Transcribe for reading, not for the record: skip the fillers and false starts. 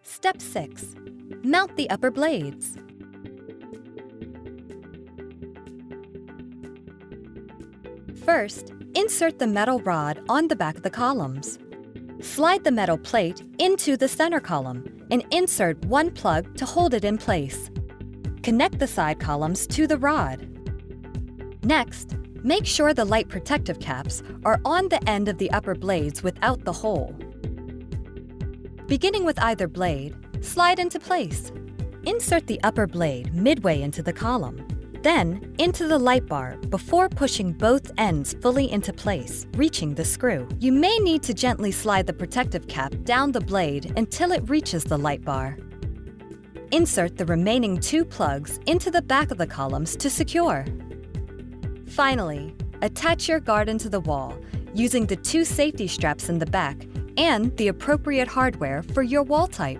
Step 6. Mount the upper blades. First, insert the metal rod on the back of the columns. Slide the metal plate into the center column and insert one plug to hold it in place. Connect the side columns to the rod. Next, make sure the light protective caps are on the end of the upper blades without the hole. Beginning with either blade, slide into place. Insert the upper blade midway into the column, then into the light bar before pushing both ends fully into place, reaching the screw. You may need to gently slide the protective cap down the blade until it reaches the light bar. Insert the remaining 2 plugs into the back of the columns to secure. Finally, attach your Gardyn to the wall using the 2 safety straps in the back and the appropriate hardware for your wall type.